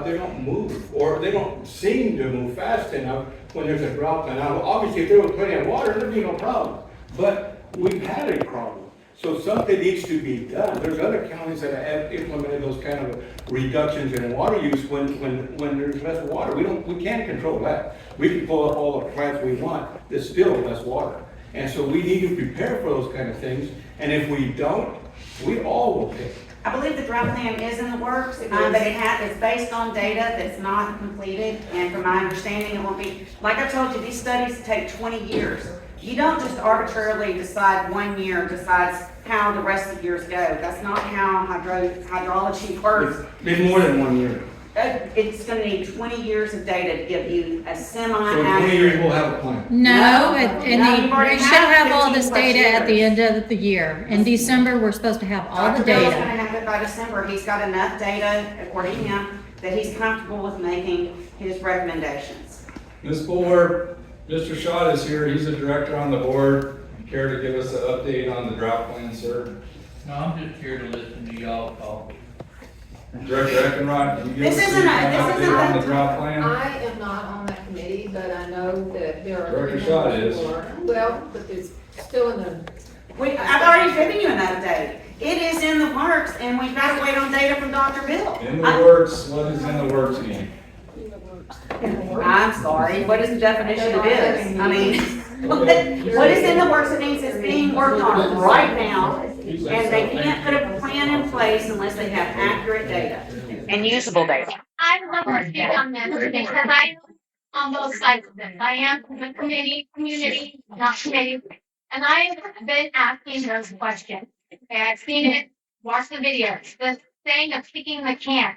they don't move, or they don't seem to move fast enough when there's a drought. Now, obviously, if there was plenty of water, there'd be no problem. But we've had a problem. So something needs to be done. There's other counties that have implemented those kind of reductions in water use when there's less water. We can't control that. We can pull up all the plants we want, there's still less water. And so we need to prepare for those kind of things. And if we don't, we all will pay. I believe the drought plan is in the works, but it's based on data that's not completed, and from my understanding, it won't be, like I told you, these studies take 20 years. You don't just arbitrarily decide 1 year decides how the rest of the years go. That's not how hydrology works. It's been more than 1 year. It's gonna need 20 years of data to give you a So in 20 years, we'll have a plan. No, you've already we should had have all this 15 plus data at the years. end of the year. In December, we're supposed to have all the Dr. Bill's gonna data. have it by December. He's got enough data, according to him, that he's comfortable with making his recommendations. Ms. Boulware, Mr. Schott is here, he's a director on the board. Care to give us an update on the drought plan, sir? No, I'm just here to listen to y'all talk. Director Eckenrod, can you give us This an isn't update on the drought plan? I am not on that committee, but I know that there are. Director Schott is. Well, but it's still in the. I've already given you an update. It is in the works, and we've got to wait on data from Dr. Bill. In the works, what is in the works mean? I'm sorry, what is the definition of this? I mean, what is in the works? It means it's being worked on right now, and they can't put a plan in place unless they have accurate data and usable data. I would love to speak on this because I, on both sides of this, I am from the community, not committee, and I have been asking those questions. Okay, I've seen it, watched the videos, the saying of kicking the can.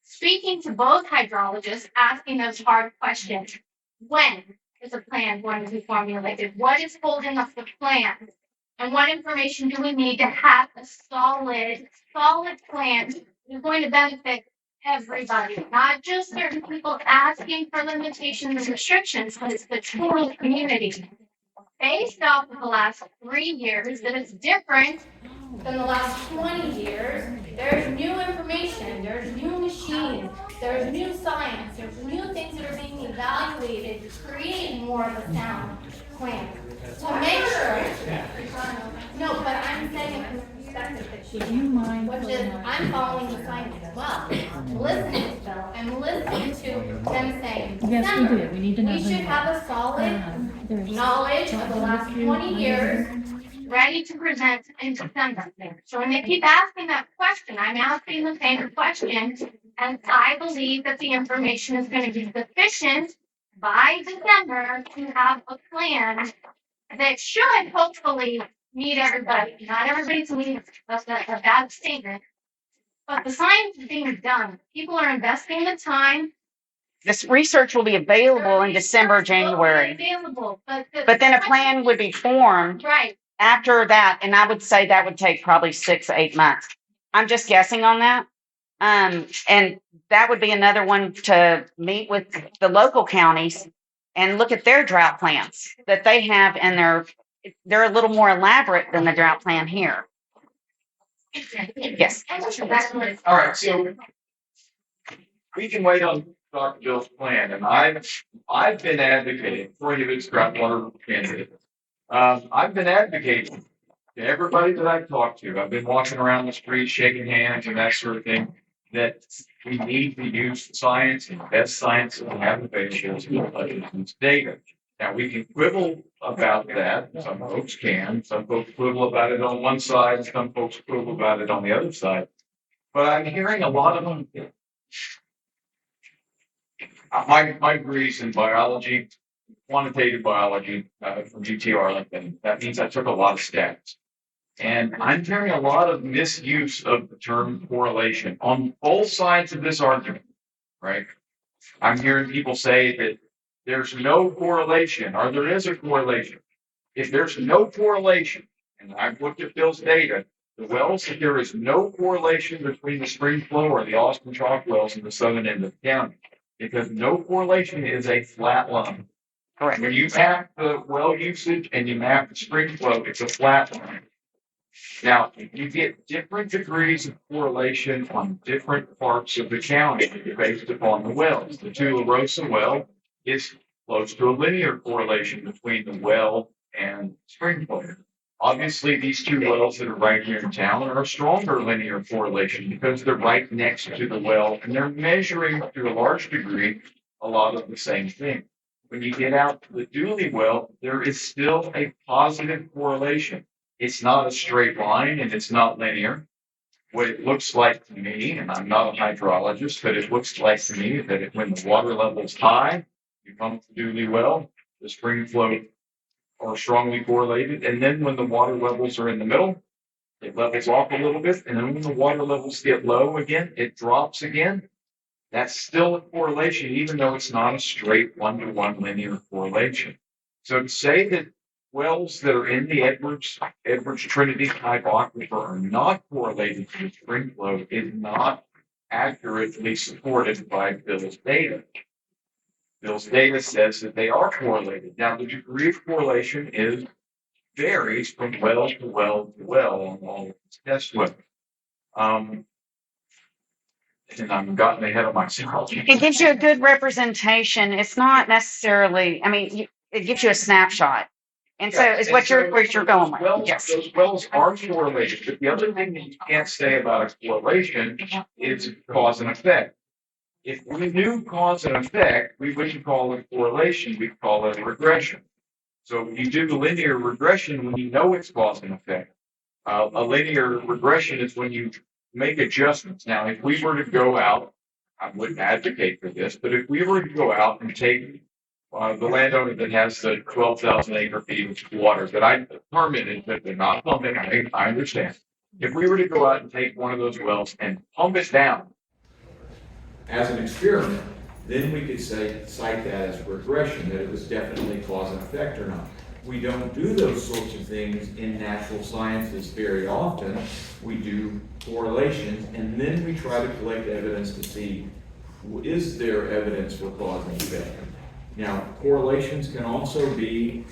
Speaking to both hydrologists, asking those hard questions. When is a plan going to be formulated? What is holding up the plan? And what information do we need to have a solid plan that's going to benefit everybody, not just certain people asking for limitations and restrictions, but it's the total community. Based off of the last 3 years, that it's different than the last 20 years. There's new information, there's new machines, there's new science, there's new things that are being evaluated to create more of a sound plan. To make sure. No, but I'm saying it from the perspective that she, which is, I'm following the science as well. I'm listening to Bill, I'm listening to them saying, Yes, we do. We need to know. we should have a solid There's- knowledge of the last 20 years ready to present in December. So when they keep asking that question, I'm asking the same question, and I believe that the information is going to be sufficient by December to have a plan that should hopefully meet everybody. Not everybody's needs, that's a bad statement. But the science is being done. People are investing the time. This research will be available in December, January. Available, But then a plan would be formed right. after that, and I would say that would take probably 6 to 8 months. I'm just guessing on that. And that would be another one to meet with the local counties and look at their drought plans that they have, and they're a little more elaborate than the drought plan here. Yes. All right, so we can wait on Dr. Bill's plan, and I've been advocating for you as groundwater candidate. I've been advocating to everybody that I've talked to. I've been walking around the street, shaking hands and that sort of thing. that we need to use science and best science that we have available to use data. Now, we can quibble about that. Some folks can. Some folks quibble about it on one side. Some folks quibble about it on the other side. But I'm hearing a lot of them. My degree's in biology, quantitative biology from UT Arlington. That means I took a lot of stats. And I'm hearing a lot of misuse of the term correlation on both sides of this argument, right? I'm hearing people say that there's no correlation or there is a correlation. If there's no correlation, and I've looked at Bill's data, the wells that there is no correlation between the spring flow or the Austin Chalk wells in the southern end of the county, because no correlation is a flat line. Correct. When you map the well usage and you map the spring flow, it's a flat line. Now, you get different degrees of correlation on different parts of the county based upon the wells. The Tularosa well is close to a linear correlation between the well and spring flow. Obviously, these two wells that are right here in town are a stronger linear correlation because they're right next to the well and they're measuring to a large degree a lot of the same thing. When you get out to the Dooley well, there is still a positive correlation. It's not a straight line and it's not linear. What it looks like to me, and I'm not a hydrologist, but it looks like to me that when the water level is high, you pump the Dooley well, the spring flow are strongly correlated. And then when the water levels are in the middle, it levels off a little bit. And then when the water levels get low again, it drops again. That's still a correlation, even though it's not a straight one-to-one linear correlation. So to say that wells that are in the Edwards Trinity type aquifer are not correlated to the spring flow is not accurately supported by Bill's data. Bill's data says that they are correlated. Now, the degree of correlation varies from well to well to well on all of these test wells. And I'm gotten ahead of myself. It gives you a good representation. It's not necessarily, it gives you a snapshot. And so it's what you're going with. Well, Yes. those wells are correlated, but the other thing that you can't say about a correlation is cause and effect. If we knew cause and effect, we wouldn't call it correlation, we'd call it a regression. So you do the linear regression when you know it's cause and effect. A linear regression is when you make adjustments. Now, if we were to go out, I wouldn't advocate for this, but if we were to go out and take the landowner that has the 12,000 acre feet of water that I permitted, but they're not pumping, I understand. If we were to go out and take one of those wells and pump it down as an experiment, then we could cite that as regression, that it was definitely cause and effect or not. We don't do those sorts of things in natural sciences very often. We do correlations, and then we try to collect evidence to see, is there evidence for cause and effect? Now, correlations can also be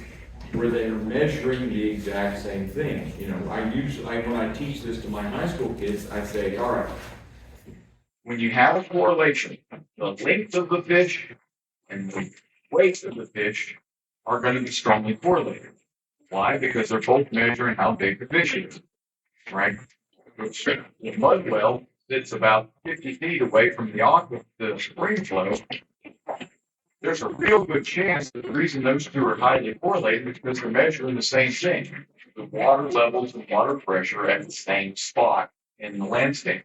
where they are measuring the exact same thing. You know, when I teach this to my high school kids, I say, all right, when you have a correlation, the length of the fish and the weight of the fish are going to be strongly correlated. Why? Because they're both measuring how big the fish is, right? The mud well sits about 50 feet away from the spring flow. There's a real good chance that the reason those two are highly correlated is because they're measuring the same thing. The water levels and water pressure at the same spot in the landscape.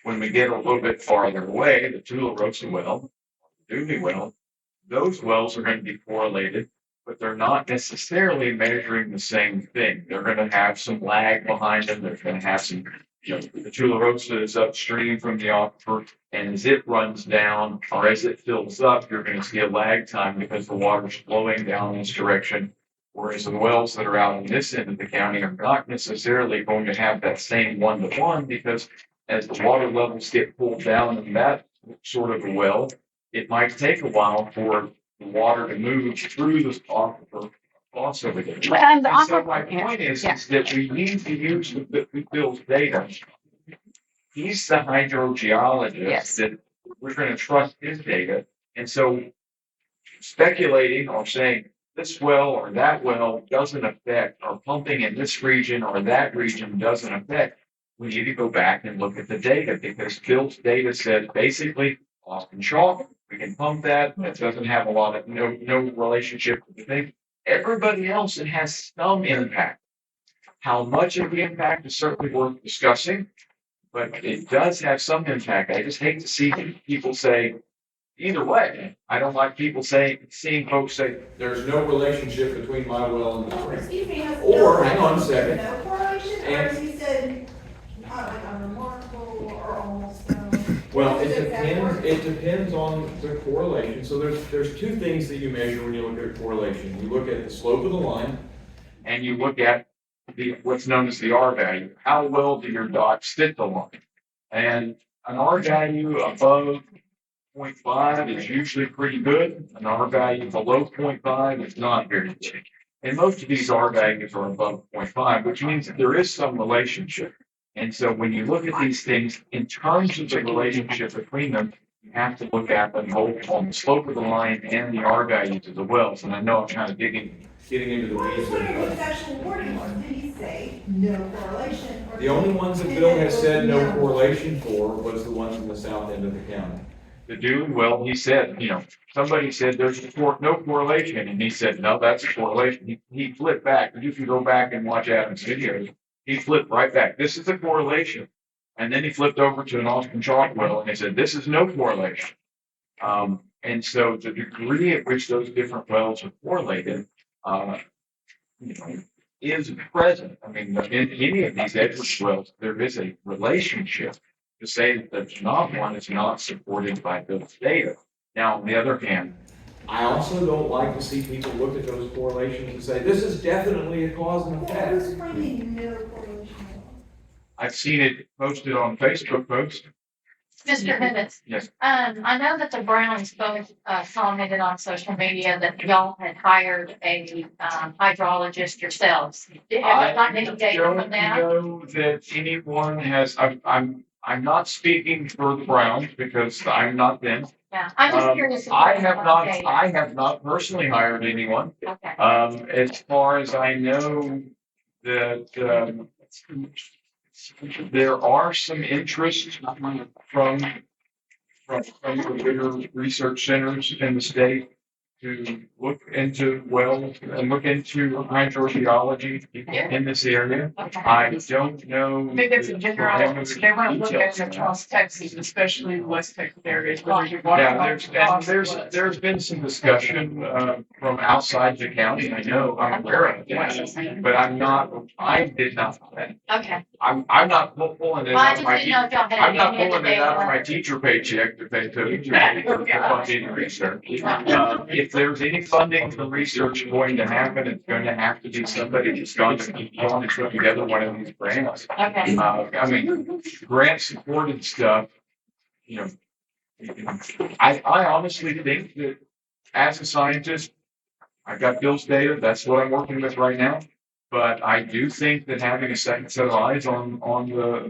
When we get a little bit farther away, the Tularosa well, the Dooley well, those wells are going to be correlated, but they're not necessarily measuring the same thing. They're going to have some lag behind them. They're going to have some, the Tularosa is upstream from the aquifer, and as it runs down or as it fills up, you're going to see a lag time because the water's flowing down this direction. Whereas the wells that are out on this end of the county are not necessarily going to have that same one-to-one, because as the water levels get pulled down in that sort of a well, it might take a while for the water to move through the aquifer across over there. And so my point is that we need to use Bill's data. He's the hydrogeologist that we're going to trust his data. And so speculating or saying this well or that well doesn't affect, or pumping in this region or that region doesn't affect, we need to go back and look at the data because Phil's data said basically Austin chalk, we can pump that. That doesn't have a lot of no relationship with the thing. Everybody else, it has some impact. How much of the impact is certainly worth discussing, but it does have some impact. I just hate to see people say, either way, I don't like people seeing folks say, There's no relationship between my well and the spring. Excuse me, has Or, hang on a second. no correlation, or has he said, like unremarkable or almost no? Well, What is it the exact depends, word? it depends on the correlation. So there's two things that you measure when you look at correlation. You look at the slope of the line, and you look at what's known as the R value. How well do your docks fit the line? And an R value above 0.5 is usually pretty good. An R value below 0.5 is not very good. And most of these R values are above 0.5, which means that there is some relationship. And so when you look at these things in terms of the relationship between them, you have to look at them both on the slope of the line and the R values of the wells. And I know I'm kind of getting into the Well, I weeds. was wondering what his actual wording was. Did he say no correlation? Or the only ones that Bill has said no correlation for was the ones in the south end of the county. The dude, well, he said, somebody said there's no correlation, and he said, no, that's a correlation. He flipped back. You can go back and watch Adam's videos. He flipped right back. This is a correlation. And then he flipped over to an Austin chalk well, and he said, this is no correlation. And so the degree at which those different wells are correlated, is present. I mean, in any of these Edwards wells, there is a relationship. To say that there's not one is not supported by those data. Now, on the other hand, I also don't like to see people look at those correlations and say, this is definitely a cause and effect. Who's claiming no correlation? I've seen it posted on Facebook, folks. Mr. Hibbets. Yes. I know that the Browns both commented on social media that y'all had hired a hydrologist yourselves. Have you gotten any data from that? I don't know that anyone has. I'm not speaking for the Browns because I'm not them. Yeah, I'm just curious. If I you have any not. data. I have not personally hired anyone. Okay. As far as I know, that there are some interest from the bigger research centers in the state to look into wells and look into hydrogeology in this area. I don't know. I think that's a general, they want to look at it across Texas, especially in West Texas areas. Yeah, there's been some discussion from outside the county. I know, I'm aware of that, but I did not. Okay. I'm not pulling it Well, I out just of my. didn't know if y'all had I'm not any of the pulling it out of data. my teacher paycheck to pay to fund any research. If there's any funding for research going to happen, it's going to have to be somebody who's going to put together one of these grants. Okay. I mean, grant supported stuff, I honestly think that as a scientist, I've got Bill's data, that's what I'm working with right now. But I do think that having a second set of eyes on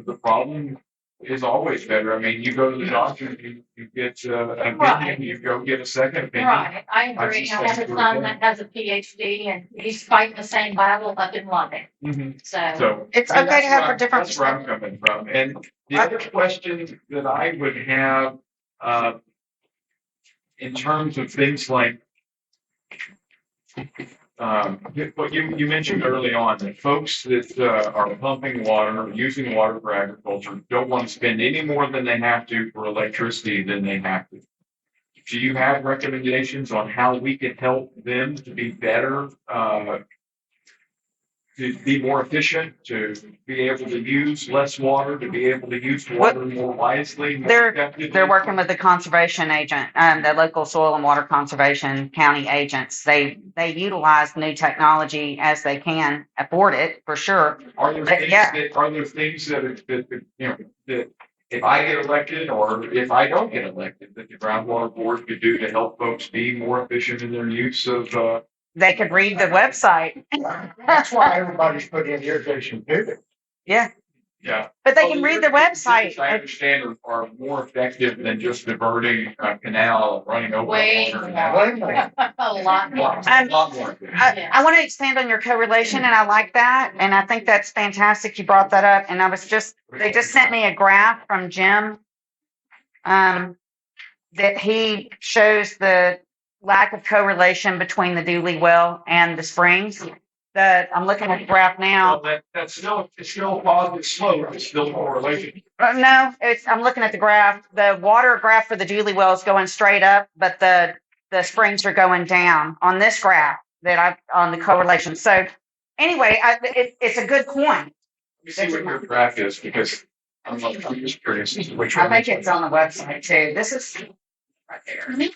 the problem is always better. I mean, you go to the doctor, you get an opinion, you go get a second opinion. Right, I agree. I have a son that has a PhD and he's fighting the same battle up in London. So It's I mean, okay to have that's for different. That's where I'm coming from. And the other question that I would have, in terms of things like, what you mentioned early on, that folks that are pumping water or using water for agriculture don't want to spend any more than they have to for electricity than they have to. Do you have recommendations on how we can help them to be better, to be more efficient, to be able to use less water, to be able to use water more wisely? They're working with the conservation agent, the local soil and water conservation county agents. They utilize new technology as they can afford it, for sure. Are there things that if I get elected or if I don't get elected, that the groundwater board could do to help folks be more efficient in their use of? They could read the website. That's why everybody's put in irrigation pivot. Yeah. Yeah. But they can read their website. I understand are more effective than just diverting a canal, running over. Way a more. canal. A lot more. A lot more. I want to expand on your correlation, and I like that, and I think that's fantastic. You brought that up, and they just sent me a graph from Jim, that he shows the lack of correlation between the Dooley well and the springs. I'm looking at the graph now. Well, it's still positive slope, it's still correlation. No, I'm looking at the graph. The water graph for the Dooley well is going straight up, but the springs are going down on this graph on the correlation. So anyway, it's a good point. Let me see what your graph is, because I'm just curious as to which I one. think it's on the website too. This is right there.